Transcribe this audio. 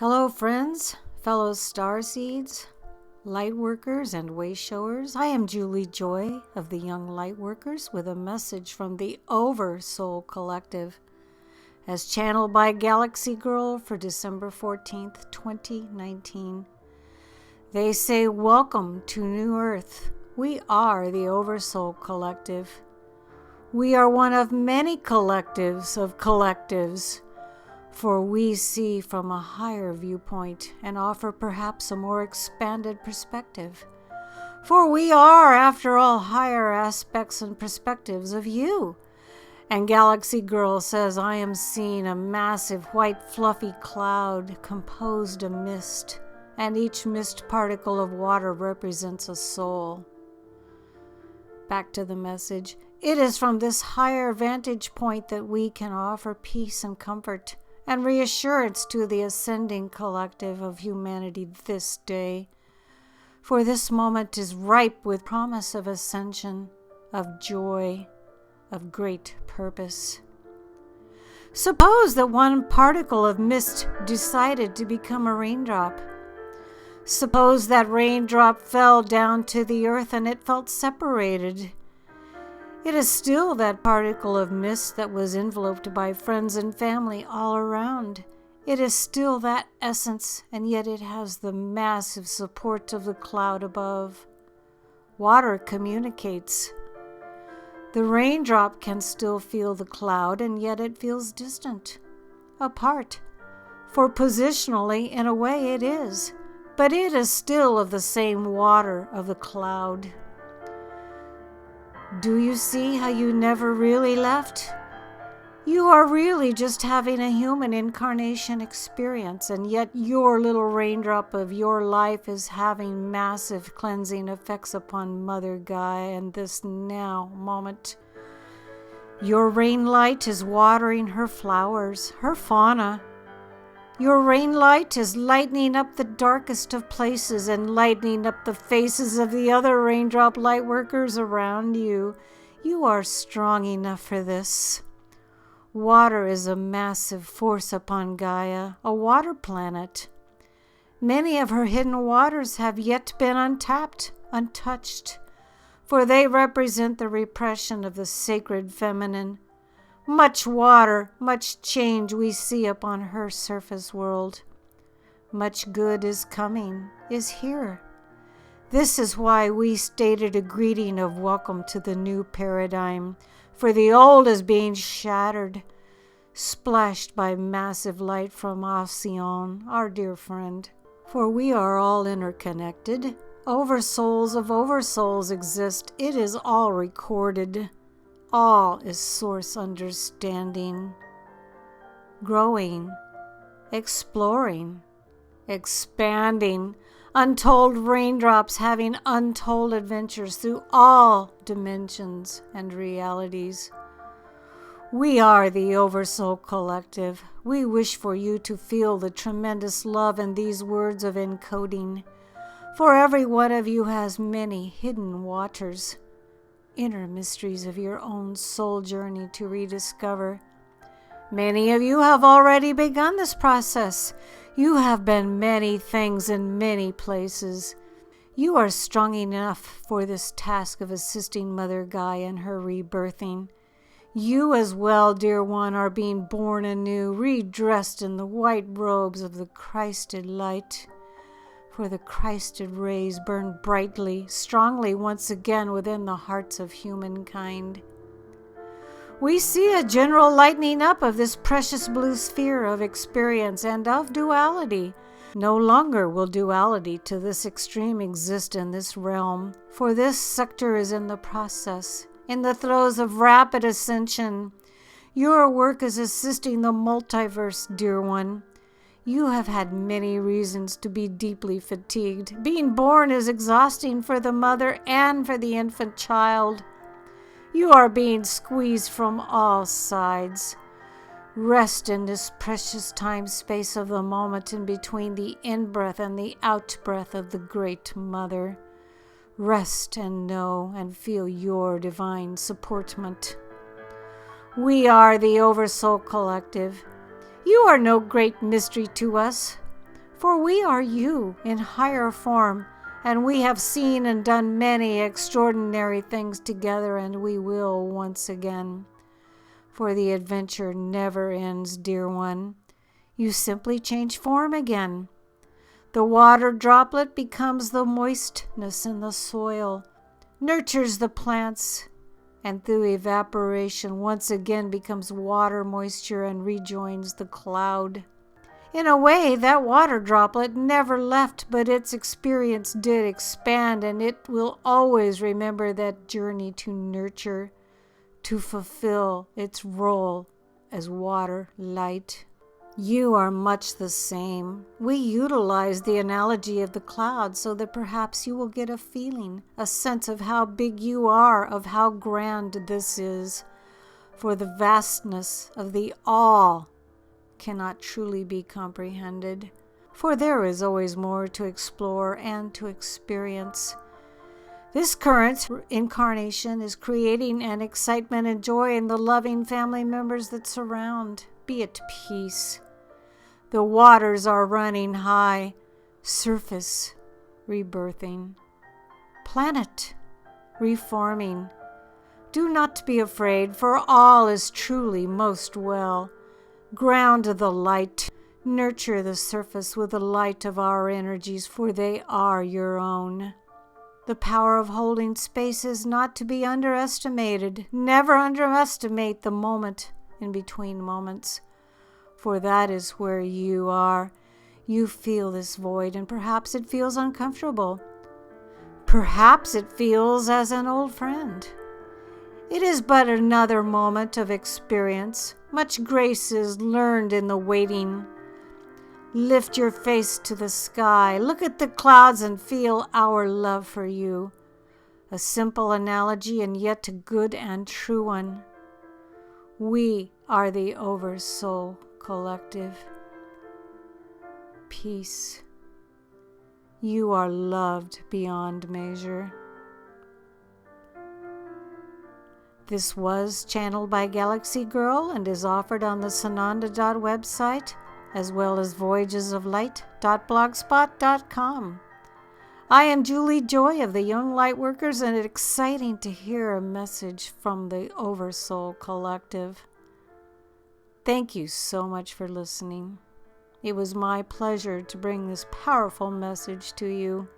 Hello, friends, fellow starseeds, lightworkers, and wayshowers. I am Juli Joy of the Young Lightworkers with a message from the Oversoul Collective as channeled by galaxygirl for December 14th, 2019. They say, welcome to New Earth. We are the Oversoul Collective. We are one of many collectives of collectives, for we see from a higher viewpoint and offer perhaps a more expanded perspective. For we are, after all, higher aspects and perspectives of you. And Galaxy Girl says, I am seeing a massive white fluffy cloud composed of mist, and each mist particle of water represents a soul. Back to the message. It is from this higher vantage point that we can offer peace and comfort and reassurance to the ascending collective of humanity this day. For this moment is ripe with promise of ascension, of joy, of great purpose. Suppose that one particle of mist decided to become a raindrop. Suppose that raindrop fell down to the earth and it felt separated. It is still that particle of mist that was enveloped by friends and family all around. It is still that essence, and yet it has the massive support of the cloud above. Water communicates. The raindrop can still feel the cloud, and yet it feels distant, apart. For positionally, in a way, it is. But it is still of the same water of the cloud. Do you see how you never really left? You are really just having a human incarnation experience, and yet your little raindrop of your life is having massive cleansing effects upon Mother Gaia in this now moment. Your rain light is watering her flowers, her fauna. Your rain light is lightening up the darkest of places and lightening up the faces of the other raindrop lightworkers around you. You are strong enough for this. Water is a massive force upon Gaia, a water planet. Many of her hidden waters have yet been untapped, untouched, for they represent the repression of the sacred feminine. Much water, much change we see upon her surface world. Much good is coming, is here. This is why we stated a greeting of welcome to the new paradigm, for the old is being shattered, splashed by massive light from Alcyon, our dear friend. For we are all interconnected. Oversouls of oversouls exist. It is all recorded. All is source understanding, growing, exploring, expanding, untold raindrops having untold adventures through all dimensions and realities. We are the Oversoul Collective. We wish for you to feel the tremendous love in these words of encoding, for every one of you has many hidden waters, inner mysteries of your own soul journey to rediscover. Many of you have already begun this process. You have been many things in many places. You are strong enough for this task of assisting Mother Gaia in her rebirthing. You as well, dear one, are being born anew, redressed in the white robes of the Christed light. For the Christed rays burn brightly, strongly once again within the hearts of humankind. We see a general lightening up of this precious blue sphere of experience and of duality. No longer will duality to this extreme exist in this realm, for this sector is in the process, in the throes of rapid ascension. Your work is assisting the multiverse, dear one. You have had many reasons to be deeply fatigued. Being born is exhausting for the mother and for the infant child. You are being squeezed from all sides. Rest in this precious time-space of the moment in between the in-breath and the out-breath of the Great Mother. Rest and know and feel your divine supportment. We are the Oversoul Collective. You are no great mystery to us. For we are you in higher form, and we have seen and done many extraordinary things together, and we will once again. For the adventure never ends, dear one. You simply change form again. The water droplet becomes the moistness in the soil, nurtures the plants, and through evaporation once again becomes water moisture and rejoins the cloud. In a way, that water droplet never left, but its experience did expand, and it will always remember that journey to nurture, to fulfill its role as water light. You are much the same. We utilize the analogy of the cloud so that perhaps you will get a feeling, a sense of how big you are, of how grand this is. For the vastness of the all cannot truly be comprehended, for there is always more to explore and to experience. This current incarnation is creating an excitement and joy in the loving family members that surround. Be at peace. The waters are running high, surface rebirthing, planet reforming. Do not be afraid, for all is truly most well. Ground the light, nurture the surface with the light of our energies, for they are your own. The power of holding space is not to be underestimated. Never underestimate the moment in between moments, for that is where you are. You feel this void, and perhaps it feels uncomfortable. Perhaps it feels as an old friend. It is but another moment of experience. Much grace is learned in the waiting. Lift your face to the sky. Look at the clouds and feel our love for you. A simple analogy, and yet a good and true one. We are the Oversoul Collective. Peace. You are loved beyond measure. This was channeled by galaxygirl and is offered on the Sananda website, as well as voyagesoflight.blogspot.com. I am Juli Joy of the Young Lightworkers, and it's exciting to hear a message from the Oversoul Collective. Thank you so much for listening. It was my pleasure to bring this powerful message to you.